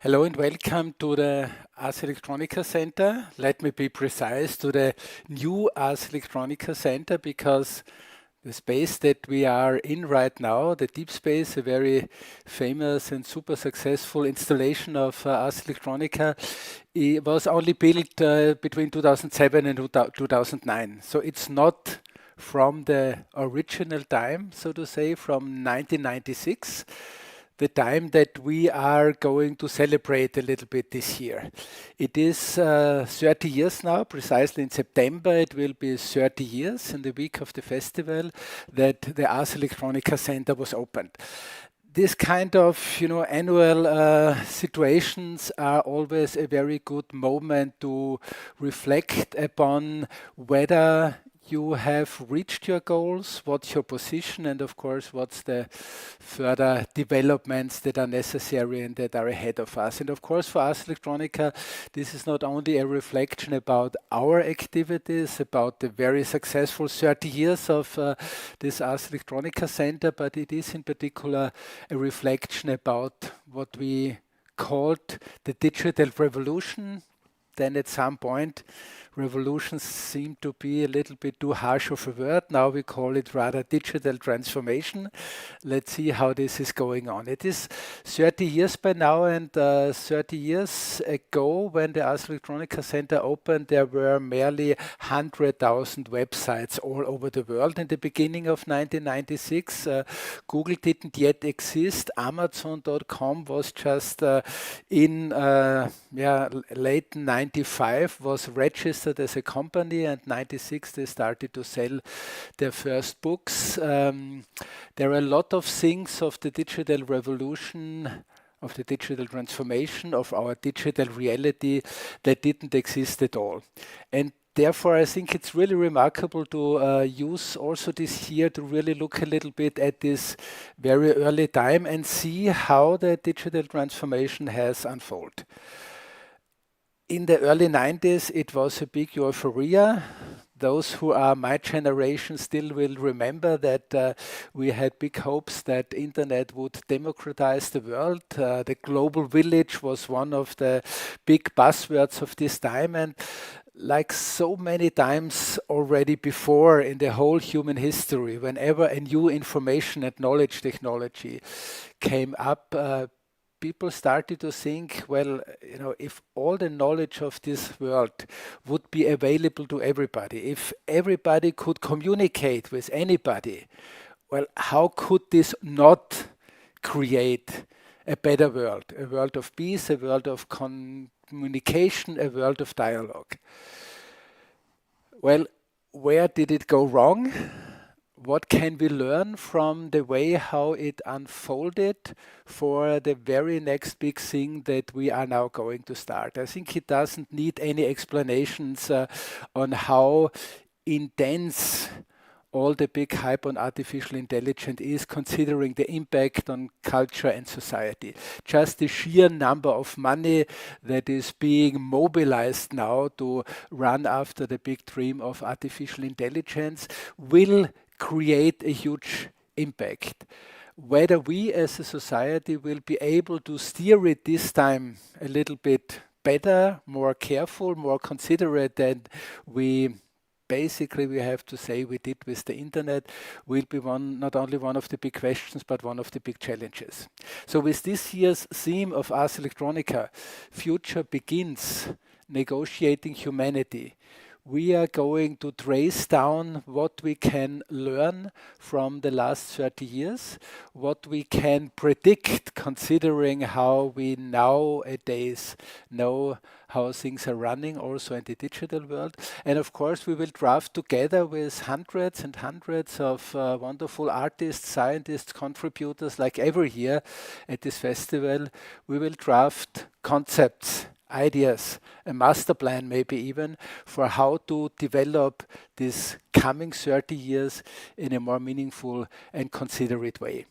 Hello and welcome to the Ars Electronica Center. Let me be precise, to the new Ars Electronica Center, because the space that we are in right now, the deep space, a very famous and super successful installation of Ars Electronica, it was only built between 2007 and 2009. So it's not from the original time, so to say, from 1996, the time that we are going to celebrate a little bit this year. It is 30 years now, precisely in September. It will be 30 years in the week of the festival that the Ars Electronica Center was opened. This kind of, annual situations are always a very good moment to reflect upon whether you have reached your goals, what's your position, and of course, what's the further developments that are necessary and that are ahead of us. And of course, for Ars Electronica, this is not only a reflection about our activities, about the very successful 30 years of this Ars Electronica Center, but it is in particular a reflection about what we called the digital revolution. Then at some point, revolutions seem to be a little bit too harsh of a word. Now we call it rather digital transformation. Let's see how this is going on. It is 30 years by now, and 30 years ago, when the Ars Electronica Center opened, there were merely 100,000 websites all over the world. In the beginning of 1996, Google didn't yet exist. Amazon.com was just in late 95 was registered as a company, and 96 they started to sell their first books. There are a lot of things of the digital revolution, of the digital transformation, of our digital reality that didn't exist at all. And therefore, I think it's really remarkable to use also this year to really look a little bit at this very early time and see how the digital transformation has unfolded. In the early 90s, it was a big euphoria. Those who are my generation still will remember that we had big hopes that internet would democratize the world. The global village was one of the big buzzwords of this time. And like so many times already before in the whole human history, whenever a new information and knowledge technology came up, people started to think, well, if all the knowledge of this world would be available to everybody, if everybody could communicate with anybody, well, how could this not create a better world, a world of peace, a world of communication, a world of dialogue? Well, where did it go wrong? What can we learn from the way how it unfolded for the very next big thing that we are now going to start? I think it doesn't need any explanations on how intense all the big hype on artificial intelligence is, considering the impact on culture and society. Just the sheer number of money that is being mobilized now to run after the big dream of artificial intelligence will create a huge impact. Whether we as a society will be able to steer it this time a little bit better, more careful, more considerate than we have to say we did with the internet, will be not only one of the big questions, but one of the big challenges. So with this year's theme of Ars Electronica, Future Begins, Negotiating Humanity, we are going to trace down what we can learn from the last 30 years, what we can predict considering how we nowadays know how things are running also in the digital world. And of course, we will draft together with hundreds and hundreds of wonderful artists, scientists, contributors, like every year at this festival, we will draft concepts, ideas, a master plan maybe even, for how to develop this coming 30 years in a more meaningful and considerate way.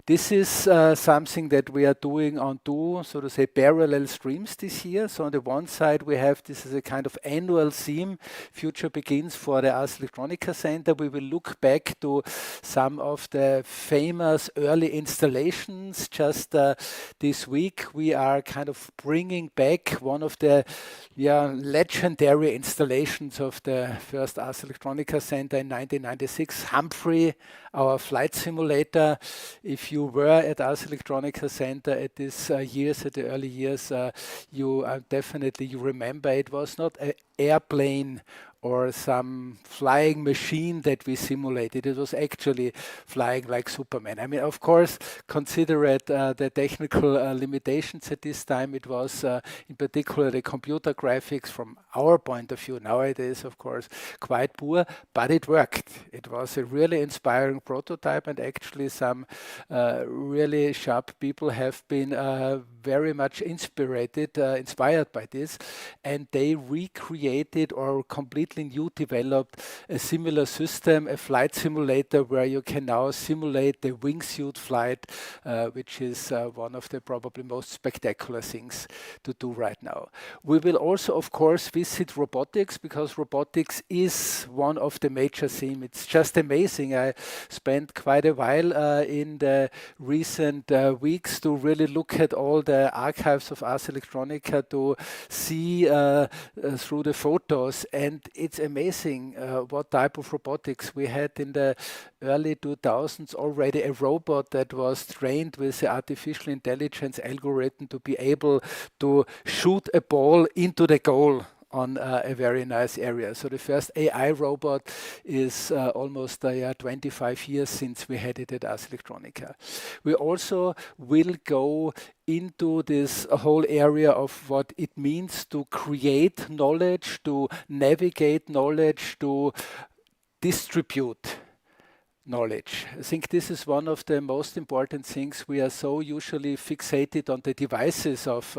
This is something that we are doing on two, so to say, parallel streams this year. So on the one side, we have this as a kind of annual theme, Future Begins for the Ars Electronica Center. We will look back to some of the famous early installations. Just this week, we are kind of bringing back one of the legendary installations of the first Ars Electronica Center in 1996, Humphrey, our flight simulator. If you were at Ars Electronica Center at these years, at the early years, you definitely you remember it was not an airplane or some flying machine that we simulated. It was actually flying like Superman. I mean, of course, considerate the technical limitations at this time. It was, in particular, the computer graphics from our point of view nowadays, of course, quite poor, but it worked. It was a really inspiring prototype, and actually some really sharp people have been very much inspired by this, and they recreated or completely new developed a similar system, a flight simulator where you can now simulate the wingsuit flight, which is one of the probably most spectacular things to do right now. We will also, of course, visit robotics, because robotics is one of the major themes. It's just amazing. I spent quite a while in the recent weeks to really look at all the archives of Ars Electronica, to see through the photos, and it's amazing what type of robotics we had in the early 2000s. Already a robot that was trained with the artificial intelligence algorithm to be able to shoot a ball into the goal on a very nice area. So the first AI robot is almost 25 years since we had it at Ars Electronica. We also will go into this whole area of what it means to create knowledge, to navigate knowledge, to distribute knowledge. I think this is one of the most important things. We are so usually fixated on the devices of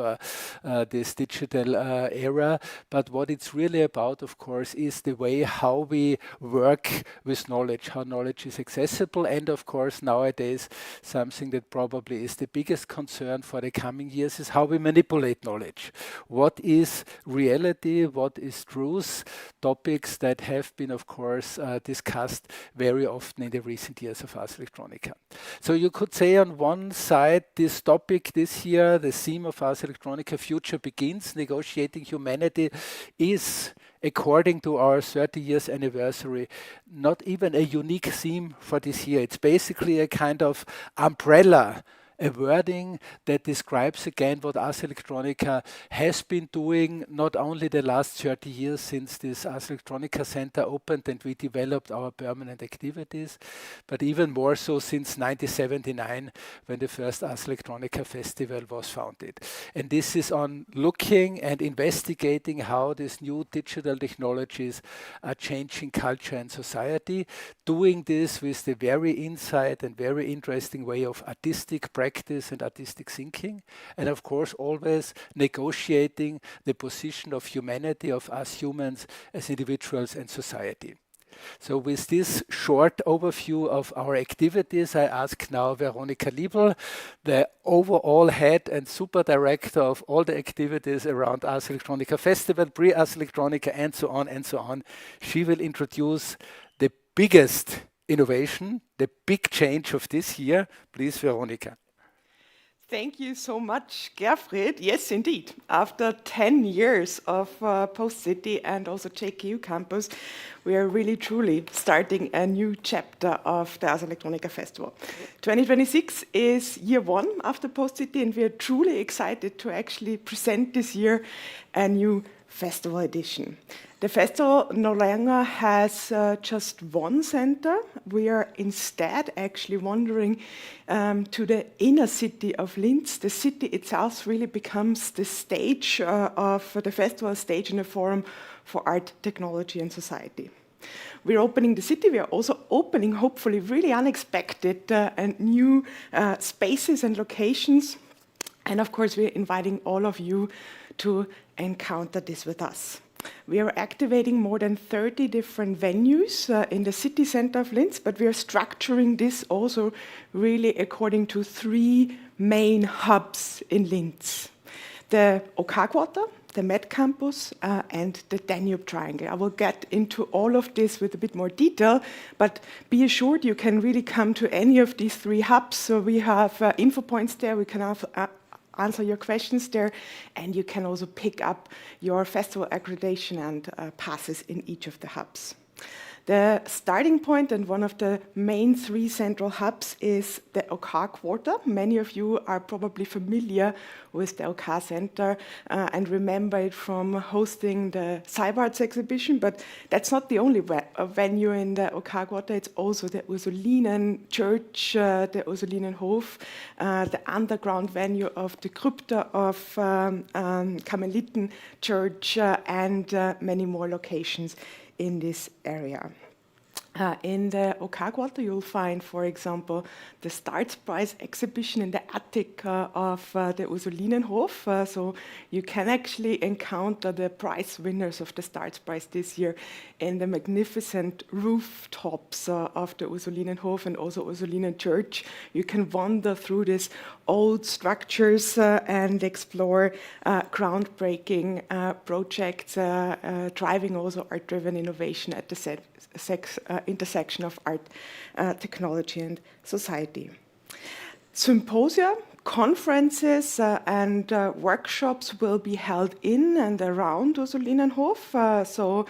this digital era, but what it's really about, of course, is the way how we work with knowledge, how knowledge is accessible, and of course nowadays something that probably is the biggest concern for the coming years is how we manipulate knowledge. What is reality, what is truth? Topics that have been, of course, discussed very often in the recent years of Ars Electronica. So you could say on one side, this topic this year, the theme of Ars Electronica Future Begins, Negotiating Humanity, is, according to our 30 years anniversary, not even a unique theme for this year. It's basically a kind of umbrella, a wording that describes again what Ars Electronica has been doing not only the last 30 years since this Ars Electronica Center opened and we developed our permanent activities, but even more so since 1979 when the first Ars Electronica Festival was founded. And this is on looking and investigating how these new digital technologies are changing culture and society, doing this with the very insight and very interesting way of artistic practice and artistic thinking, and of course always negotiating the position of humanity, of us humans as individuals and society. So with this short overview of our activities, I ask now Veronika Liebl, the overall head and super director of all the activities around Ars Electronica Festival, pre-Ars Electronica, and so on and so on. She will introduce the biggest innovation, the big change of this year. Please, Veronika. Thank you so much, Gerfried. Yes, indeed. After 10 years of Post City and also JKU campus, we are really truly starting a new chapter of the Ars Electronica Festival. 2026 is year one after Post City, and we are truly excited to actually present this year a new festival edition. The festival no longer has just one center. We are instead actually wandering to the inner city of Linz. The city itself really becomes the stage of the festival stage and a forum for art, technology, and society. We're opening the city. We are also opening, hopefully, really unexpected and new spaces and locations. And of course, we're inviting all of you to encounter this with us. We are activating more than 30 different venues in the city center of Linz, but we are structuring this also really according to 3 main hubs in Linz. The OK Quarter, the Med Campus, and the Danube Triangle. I will get into all of this with a bit more detail, but be assured you can really come to any of these 3 hubs. So we have info points there, we can answer your questions there, and you can also pick up your festival accreditation and passes in each of the hubs. The starting point and one of the main 3 central hubs is the OK Quarter. Many of you are probably familiar with the OK Center and remember it from hosting the Cyber Arts exhibition, but that's not the only venue in the OK Quarter. It's also the Ursulinen Church, the Ursulinenhof, the underground venue of the Krypta of Karmeliten Church, and many more locations in this area. In the OK Quarter, you'll find, for example, the Startpreis exhibition in the attic of the Ursulinenhof. So you can actually encounter the prize winners of the Startpreis this year in the magnificent rooftops of the Ursulinenhof and also Ursulinen Church. You can wander through these old structures and explore groundbreaking projects, driving also art-driven innovation at the intersection of art, technology, and society. Symposia, conferences, and workshops will be held in and around Ursulinenhof. So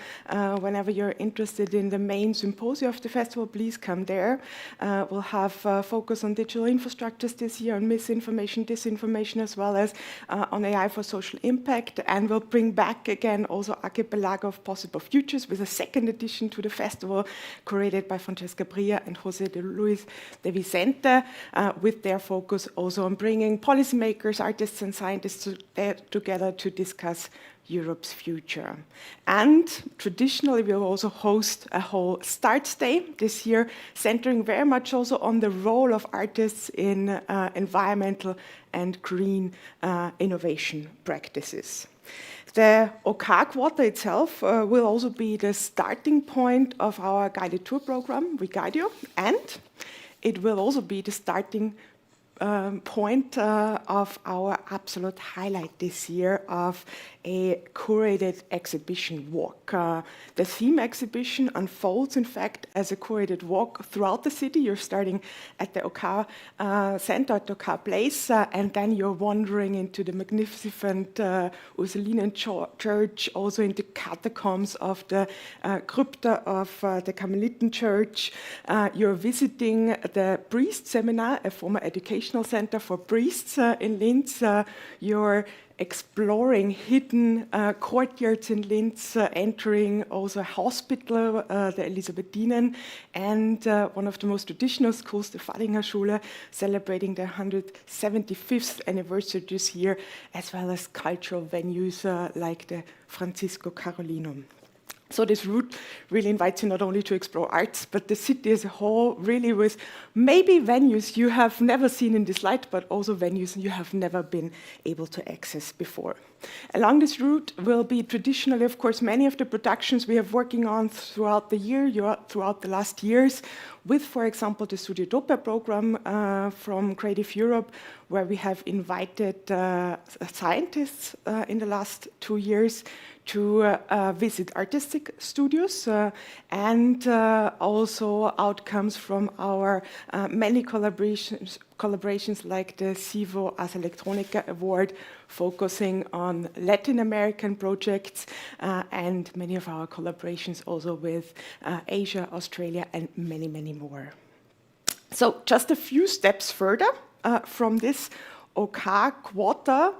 whenever you're interested in the main symposia of the festival, please come there. We'll have focus on digital infrastructures this year, on misinformation, disinformation, as well as on AI for social impact. And we'll bring back again also Archipelago of Possible Futures with a 2nd edition to the festival, curated by Francesca Bria and José de Luis de Vicente, with their focus also on bringing policymakers, artists, and scientists together to discuss Europe's future. And traditionally, we'll also host a whole Starts Day this year, centering very much also on the role of artists in environmental and green innovation practices. The OK Quarter itself will also be the starting point of our guided tour program, We Guide You, and it will also be the starting point of our absolute highlight this year of a curated exhibition walk. The theme exhibition unfolds, in fact, as a curated walk throughout the city. You're starting at the OK Center, at the OK Place, and then you're wandering into the magnificent Ursulinen Church, also into catacombs of the Krypta of the Karmeliten Church. You're visiting the Priest Seminar, a former educational center for priests in Linz. You're exploring hidden courtyards in Linz, entering also a hospital, the Elisabethinen, and one of the most traditional schools, the Fadinger Schule, celebrating their 175th anniversary this year, as well as cultural venues like the Francisco Carolinum. So this route really invites you not only to explore arts, but the city as a whole, really with maybe venues you have never seen in this light, but also venues you have never been able to access before. Along this route will be traditionally, of course, many of the productions we have working on throughout the year, throughout the last years, with, for example, the Studio Doppler program from Creative Europe, where we have invited scientists in the last 2 years to visit artistic studios and also outcomes from our many collaborations like the CIVO Ars Electronica Award, focusing on Latin American projects, and many of our collaborations also with Asia, Australia, and many, many more. So just a few steps further from this OK Quarter,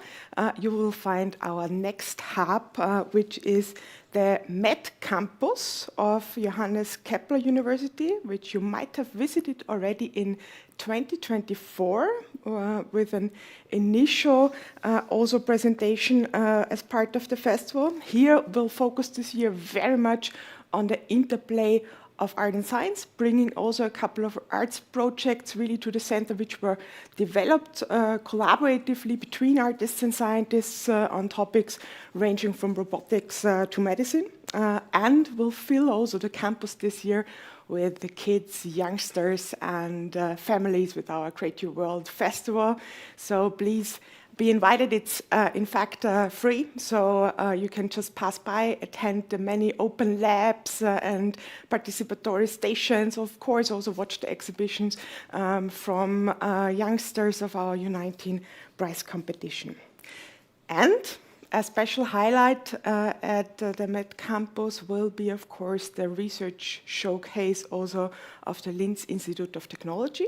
you will find our next hub, which is the Med Campus of Johannes Kepler University, which you might have visited already in 2024 with an initial also presentation as part of the festival. Here we'll focus this year very much on the interplay of Art and Science, bringing also a couple of arts projects really to the center, which were developed collaboratively between artists and scientists on topics ranging from robotics to medicine, and will fill also the campus this year with the kids, youngsters, and families with our Create Your World Festival. So please be invited. It's in fact free, so you can just pass by, attend the many open labs and participatory stations. Of course, also watch the exhibitions from youngsters of our U19 prize competition. And a special highlight at the Met Campus will be, of course, the research showcase also of the Linz Institute of Technology.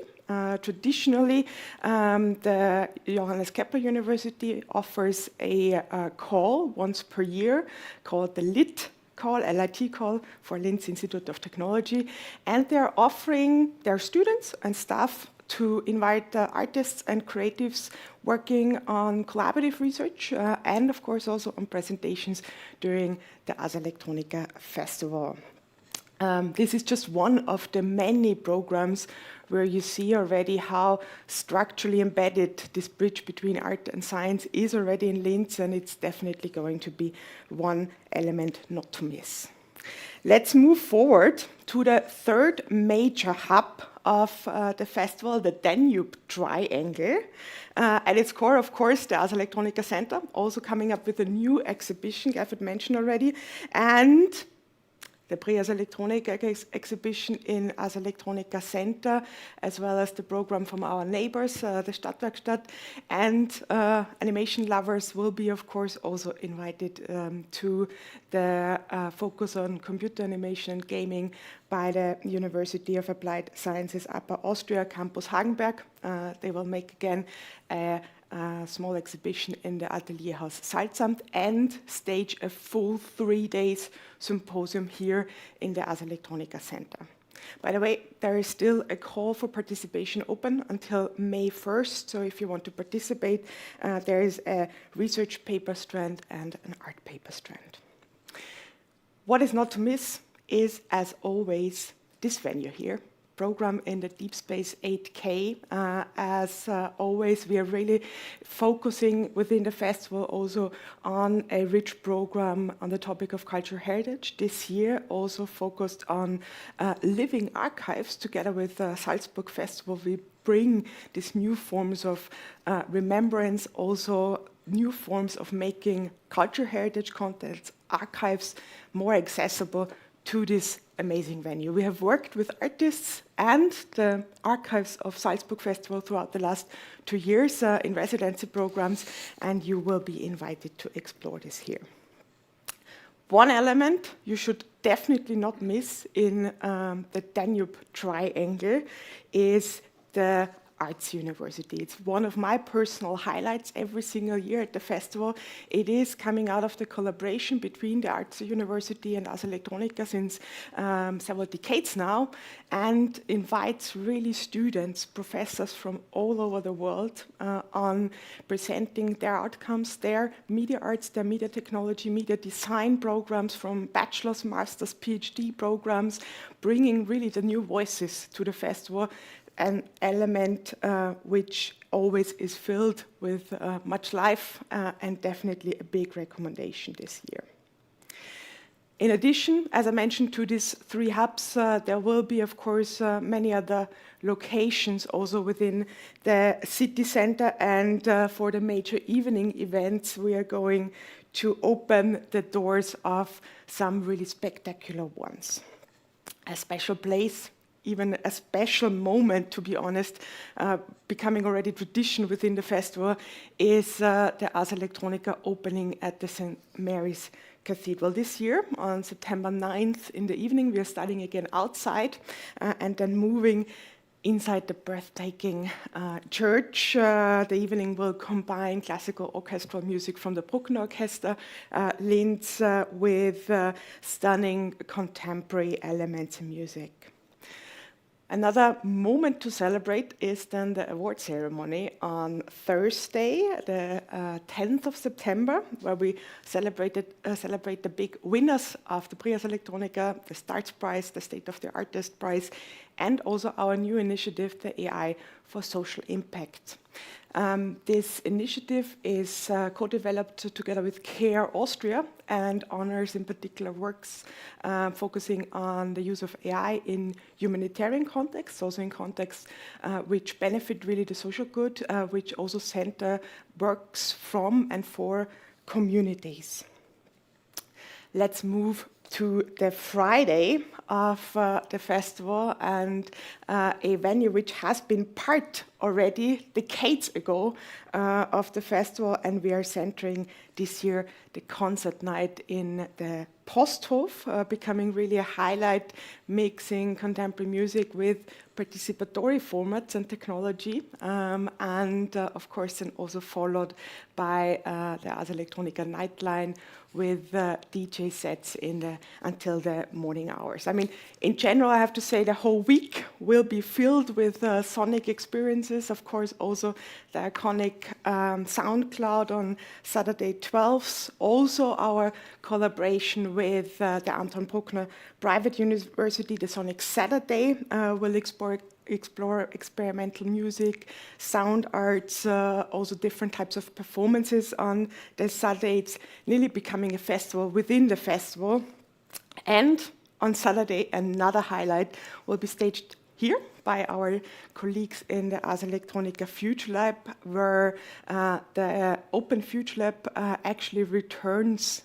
Traditionally, the Johannes Kepler University offers a call once per year called the LIT call, LIT call for Linz Institute of Technology, and they're offering their students and staff to invite artists and creatives working on collaborative research and, of course, also on presentations during the Ars Electronica Festival. This is just one of the many programs where you see already how structurally embedded this bridge between art and science is already in Linz, and it's definitely going to be one element not to miss. Let's move forward to the third major hub of the festival, the Danube Triangle. At its core, of course, the Ars Electronica Center, also coming up with a new exhibition, Gerfried mentioned already, and the Ars Electronica exhibition in Ars Electronica Center, as well as the program from our neighbors, the Stadtwerkstatt, and animation lovers will be, of course, also invited to the focus on computer animation and gaming by the University of Applied Sciences Upper Austria, Campus Hagenberg. They will make again a small exhibition in the Atelierhaus Salzamt and stage a full 3 days symposium here in the Ars Electronica Center. By the way, there is still a call for participation open until May 1st, so if you want to participate, there is a research paper strand and an art paper strand. What is not to miss is, as always, this venue here, program in the Deep Space 8K. As always, we are really focusing within the festival also on a rich program on the topic of cultural heritage. This year also focused on living archives. Together with Salzburg Festival, we bring these new forms of remembrance, also new forms of making cultural heritage contents, archives more accessible to this amazing venue. We have worked with artists and the archives of Salzburg Festival throughout the last 2 years in residency programs, and you will be invited to explore this here. One element you should definitely not miss in the Danube Triangle is the Arts University. It's one of my personal highlights every single year at the festival. It is coming out of the collaboration between the Arts University and Ars Electronica since several decades now, and invites really students, professors from all over the world on presenting their outcomes, their media arts, their media technology, media design programs from bachelor's, master's, PhD programs, bringing really the new voices to the festival, an element which always is filled with much life and definitely a big recommendation this year. In addition, as I mentioned, to these 3 hubs, there will be, of course, many other locations also within the city center, and for the major evening events, we are going to open the doors of some really spectacular ones. A special place, even a special moment, to be honest, becoming already tradition within the festival, is the Ars Electronica opening at the St. Mary's Cathedral. This year, on September 9th in the evening, we are starting again outside and then moving inside the breathtaking church. The evening will combine classical orchestral music from the Bruckner Orchestra, Linz, with stunning contemporary elements in music. Another moment to celebrate is then the award ceremony on Thursday, the 10th of September, where we celebrate the big winners of the Ars Electronica, the Starts Prize, the State of the Artist Prize, and also our new initiative, the AI for Social Impact. This initiative is co-developed together with CARE Austria and honors in particular works focusing on the use of AI in humanitarian contexts, also in contexts which benefit really the social good, which also center works from and for communities. Let's move to the Friday of the festival, and a venue which has been part already decades ago of the festival, and we are centering this year the concert night in the Posthof, becoming really a highlight, mixing contemporary music with participatory formats and technology, and of course then also followed by the Ars Electronica Nightline with DJ sets until the morning hours. I mean, in general, I have to say the whole week will be filled with sonic experiences. Of course, also the iconic SoundCloud on Saturday 12th. Also our collaboration with the Anton Bruckner Private University, the Sonic Saturday, will explore experimental music, sound arts, also different types of performances on the Saturday. It's nearly becoming a festival within the festival. And on Saturday, another highlight will be staged here by our colleagues in the Ars Electronica Future Lab, where the Open Future Lab actually returns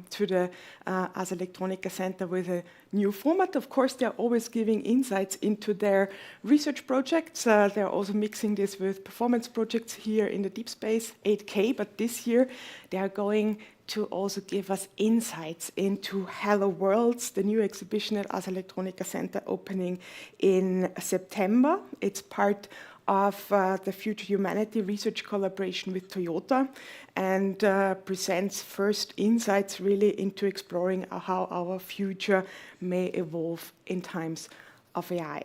to the Ars Electronica Center with a new format. Of course, they're always giving insights into their research projects. They're also mixing this with performance projects here in the Deep Space 8K, but this year they are going to also give us insights into Hello Worlds, the new exhibition at Ars Electronica Center opening in September. It's part of the Future Humanity research collaboration with Toyota, and presents first insights really into exploring how our future may evolve in times of AI.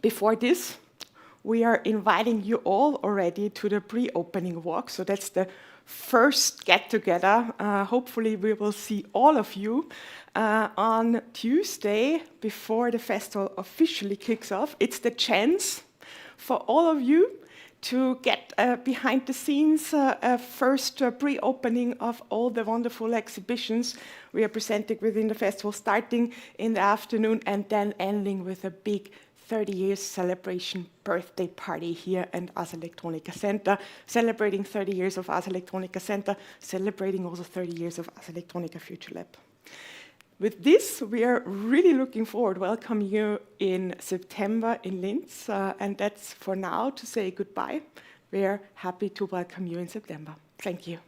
Before this, we are inviting you all already to the pre-opening walk, so that's the first get-together. Hopefully we will see all of you on Tuesday before the festival officially kicks off. It's the chance for all of you to get behind the scenes, a first pre-opening of all the wonderful exhibitions we are presenting within the festival, starting in the afternoon and then ending with a big 30 years celebration birthday party here at Ars Electronica Center, celebrating 30 years of Ars Electronica Center, celebrating also 30 years of Ars Electronica Future Lab. With this, we are really looking forward to welcoming you in September in Linz, and that's for now to say goodbye. We are happy to welcome you in September. Thank you.